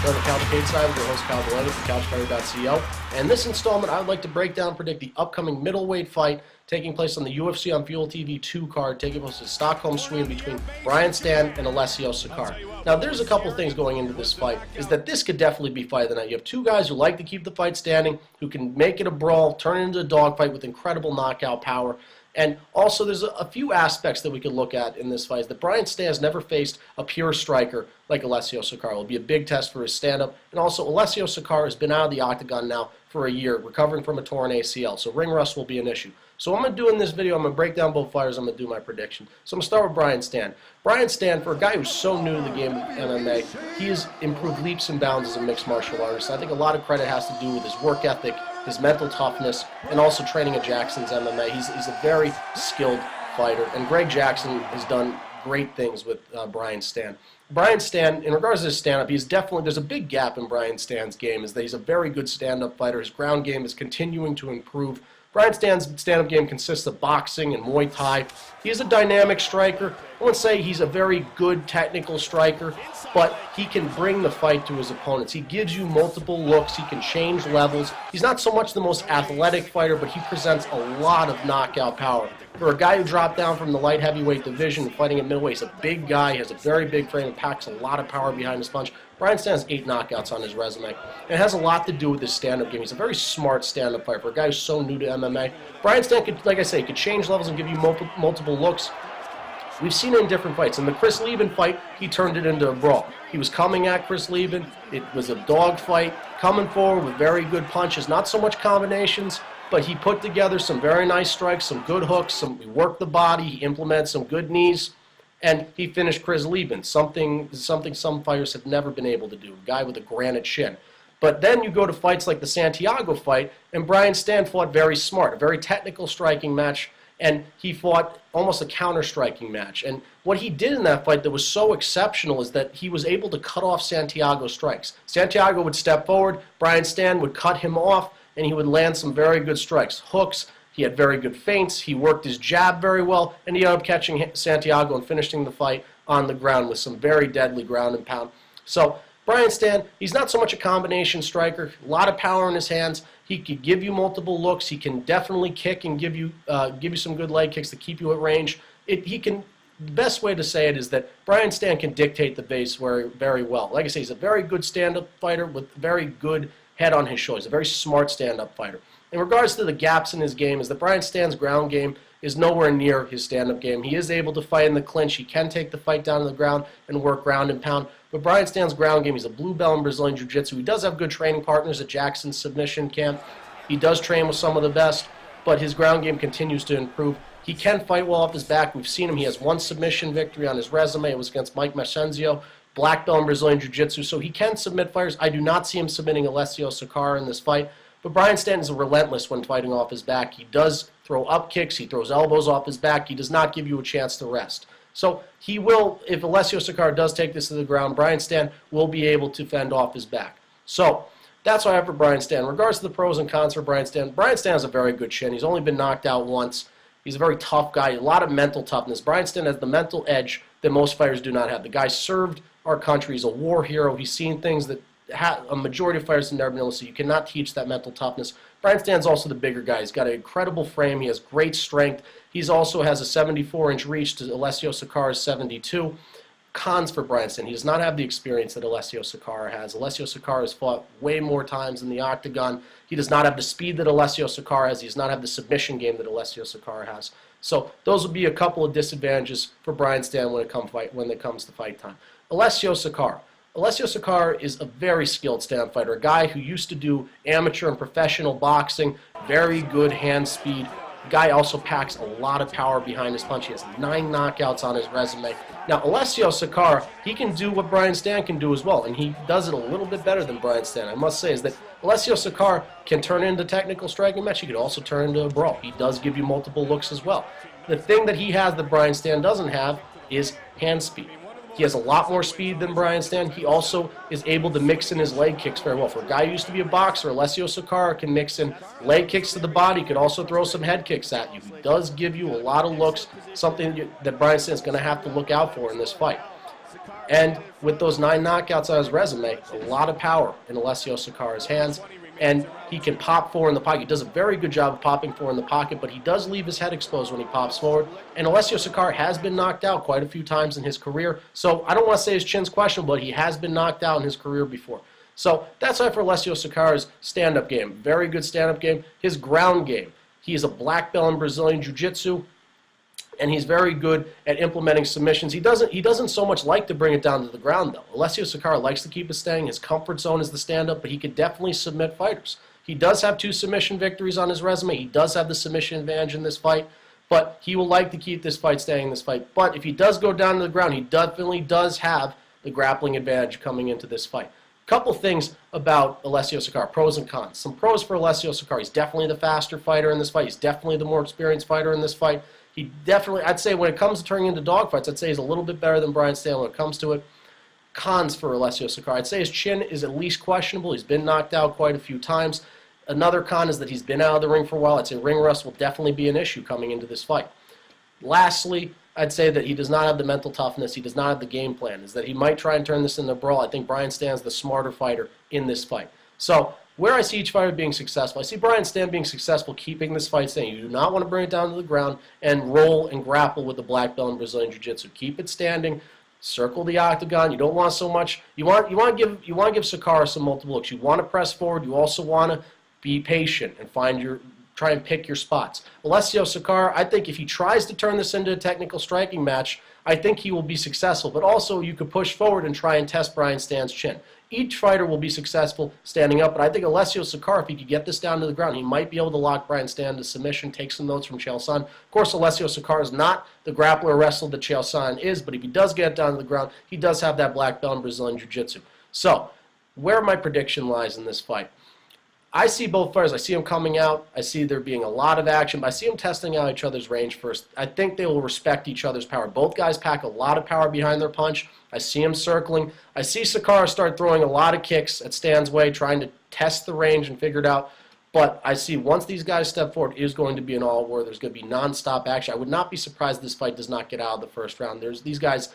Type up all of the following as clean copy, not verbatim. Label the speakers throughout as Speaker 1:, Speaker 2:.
Speaker 1: episode of CageSide with your host Kyle Delaney from CouchFighter.co. And in this installment, I would like to break down and predict the upcoming middleweight fight taking place on the UFC on Fuel TV 2 card, taking place in Stockholm, Sweden, between Brian Stann and Alessio Sakara. Now, there's a couple things going into this fight, is that this could definitely be fight of the night. You have two guys who like to keep the fight standing, who can make it a brawl, turn it into a dogfight with incredible knockout power. And also, there's a few aspects that we could look at in this fight. Is that Brian Stann has never faced a pure striker like Alessio Sakara. It will be a big test for his stand-up. And also, Alessio Sakara has been out of the octagon now for a year, recovering from a torn ACL. So ring rust will be an issue. So what I'm going to do in this video, I'm going to break down both fighters. I'm going to do my prediction. So I'm going to start with Brian Stann. Brian Stann, for a guy who's so new to the game of MMA, he has improved leaps and bounds as a mixed martial artist. I think a lot of credit has to do with his work ethic, his mental toughness, and also training at Jackson's MMA. He's a very skilled fighter, and Greg Jackson has done great things with Brian Stann. Brian Stann, in regards to his stand-up, there's a big gap in Brian Stann's game, is that he's a very good stand-up fighter. His ground game is continuing to improve. Brian Stann's stand-up game consists of boxing and Muay Thai. He is a dynamic striker. I wouldn't say he's a very good technical striker, but he can bring the fight to his opponents. He gives you multiple looks. He can change levels. He's not so much the most athletic fighter, but he presents a lot of knockout power. For a guy who dropped down from the light heavyweight division fighting at middleweight, he's a big guy, he has a very big frame, and packs a lot of power behind his punch. Brian Stann has 8 knockouts on his resume. And it has a lot to do with his stand-up game. He's a very smart stand-up fighter. For a guy who's so new to MMA, Brian Stann could, like I say, could change levels and give you multiple looks. We've seen it in different fights. In the Chris Lieben fight, he turned it into a brawl. He was coming at Chris Lieben. It was a dog fight, coming forward with very good punches. Not so much combinations, but he put together some very nice strikes, some good hooks. He worked the body. He implemented some good knees. And he finished Chris Lieben, something some fighters have never been able to do, a guy with a granite shin. But then you go to fights like the Santiago fight, and Brian Stann fought very smart, a very technical striking match, and he fought almost a counter-striking match. And what he did in that fight that was so exceptional is that he was able to cut off Santiago's strikes. Santiago would step forward, Brian Stann would cut him off, and he would land some very good strikes, hooks. He had very good feints, he worked his jab very well, and he ended up catching Santiago and finishing the fight on the ground with some very deadly ground and pound. So Brian Stann, he's not so much a combination striker, a lot of power in his hands. He could give you multiple looks. He can definitely kick and give you some good leg kicks to keep you at range. The best way to say it is that Brian Stann can dictate the base very well. Like I say, he's a very good stand-up fighter with very good head on his shoulders, a very smart stand-up fighter. In regards to the gaps in his game, is that Brian Stann's ground game is nowhere near his stand-up game. He is able to fight in the clinch. He can take the fight down to the ground and work ground and pound. But Brian Stann's ground game, he's a blue belt in Brazilian Jiu-Jitsu. He does have good training partners at Jackson's submission camp. He does train with some of the best, but his ground game continues to improve. He can fight well off his back. We've seen him. He has 1 submission victory on his resume. It was against Mike Mascenzio, black belt in Brazilian Jiu-Jitsu. So he can submit fighters. I do not see him submitting Alessio Sakara in this fight. But Brian Stann is relentless when fighting off his back. He does throw up kicks. He throws elbows off his back. He does not give you a chance to rest. So he will, if Alessio Sakara does take this to the ground, Brian Stann will be able to fend off his back. So that's what I have for Brian Stann. In regards to the pros and cons for Brian Stann has a very good chin. He's only been knocked out once. He's a very tough guy, a lot of mental toughness. Brian Stann has the mental edge that most fighters do not have. The guy served our country. He's a war hero. He's seen things that a majority of fighters have never been able to see. You cannot teach that mental toughness. Brian Stann's also the bigger guy. He's got an incredible frame. He has great strength. He also has a 74-inch reach to Alessio Sakara's 72. Cons for Brian Stann. He does not have the experience that Alessio Sakara has. Alessio Sakara has fought way more times in the octagon. He does not have the speed that Alessio Sakara has. He does not have the submission game that Alessio Sakara has. So those would be a couple of disadvantages for Brian Stann when it comes to fight time. Alessio Sakara. Alessio Sakara is a very skilled stand fighter, a guy who used to do amateur and professional boxing, very good hand speed. The guy also packs a lot of power behind his punch. He has 9 knockouts on his resume. Now, Alessio Sakara, he can do what Brian Stann can do as well, and he does it a little bit better than Brian Stann. I must say is that Alessio Sakara can turn into technical striking match. He could also turn into a brawl. He does give you multiple looks as well. The thing that he has that Brian Stann doesn't have is hand speed. He has a lot more speed than Brian Stann. He also is able to mix in his leg kicks very well. For a guy who used to be a boxer, Alessio Sakara can mix in leg kicks to the body. He can also throw some head kicks at you. He does give you a lot of looks, something that Brian Stann is going to have to look out for in this fight. And with those 9 knockouts on his resume, a lot of power in Alessio Sakara's hands. And he can pop forward in the pocket. He does a very good job of popping forward in the pocket, but he does leave his head exposed when he pops forward. And Alessio Sakara has been knocked out quite a few times in his career. So I don't want to say his chin's questionable, but he has been knocked out in his career before. So that's why for Alessio Sakara's stand-up game. Very good stand-up game. His ground game. He is a black belt in Brazilian Jiu-Jitsu, and he's very good at implementing submissions. He doesn't so much like to bring it down to the ground, though. Alessio Sakara likes to keep it standing. His comfort zone is the stand-up, but he could definitely submit fighters. He does have 2 submission victories on his resume. He does have the submission advantage in this fight, but he will like to keep this fight standing in this fight. But if he does go down to the ground, he definitely does have the grappling advantage coming into this fight. Couple things about Alessio Sakara, pros and cons. Some pros for Alessio Sakara. He's definitely the faster fighter in this fight. He's definitely the more experienced fighter in this fight. He definitely, I'd say when it comes to turning into dogfights, I'd say he's a little bit better than Brian Stann when it comes to it. Cons for Alessio Sakara. I'd say his chin is at least questionable. He's been knocked out quite a few times. Another con is that he's been out of the ring for a while. I'd say ring rust will definitely be an issue coming into this fight. Lastly, I'd say that he does not have the mental toughness. He does not have the game plan. Is that he might try and turn this into a brawl. I think Brian Stann's the smarter fighter in this fight. So where I see each fighter being successful, I see Brian Stann being successful keeping this fight standing. You do not want to bring it down to the ground and roll and grapple with the black belt in Brazilian Jiu-Jitsu. Keep it standing. Circle the octagon. You don't want so much. You want to give Sakara some multiple looks. You want to press forward. You also want to be patient and try and pick your spots. Alessio Sakara, I think if he tries to turn this into a technical striking match, I think he will be successful. But also you could push forward and try and test Brian Stann's chin. Each fighter will be successful standing up, but I think Alessio Sakara, if he could get this down to the ground, he might be able to lock Brian Stann to submission, take some notes from Chael Sonnen. Of course, Alessio Sakara is not the grappler or wrestler that Chael Sonnen is, but if he does get it down to the ground, he does have that black belt in Brazilian Jiu-Jitsu. So, where my prediction lies in this fight. I see both fighters. I see them coming out. I see there being a lot of action, but I see them testing out each other's range first. I think they will respect each other's power. Both guys pack a lot of power behind their punch. I see him circling. I see Sakara start throwing a lot of kicks at Stann's way, trying to test the range and figure it out. But I see once these guys step forward, it is going to be an all-war. There's going to be nonstop action. I would not be surprised if this fight does not get out of the first round. These guys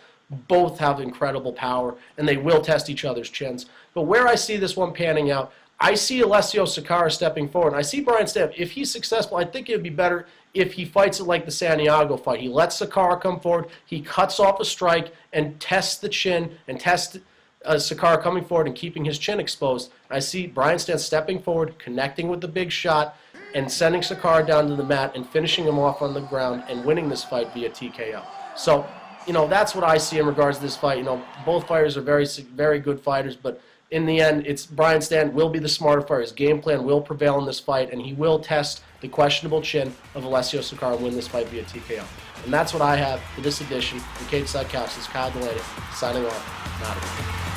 Speaker 1: both have incredible power, and they will test each other's chins. But where I see this one panning out, I see Alessio Sakara stepping forward. And I see Brian Stann. If he's successful, I think it would be better if he fights it like the Santiago fight. He lets Sakara come forward. He cuts off a strike and tests the chin and tests Sakara coming forward and keeping his chin exposed. I see Brian Stann stepping forward, connecting with the big shot, and sending Sakara down to the mat and finishing him off on the ground and winning this fight via TKO. So, that's what I see in regards to this fight. Both fighters are very, very good fighters, but in the end, it's Brian Stann will be the smarter fighter. His game plan will prevail in this fight, and he will test the questionable chin of Alessio Sakara and win this fight via TKO. And that's what I have for this edition of the CageSide Couch. This is Kyle Delaney, signing off. Not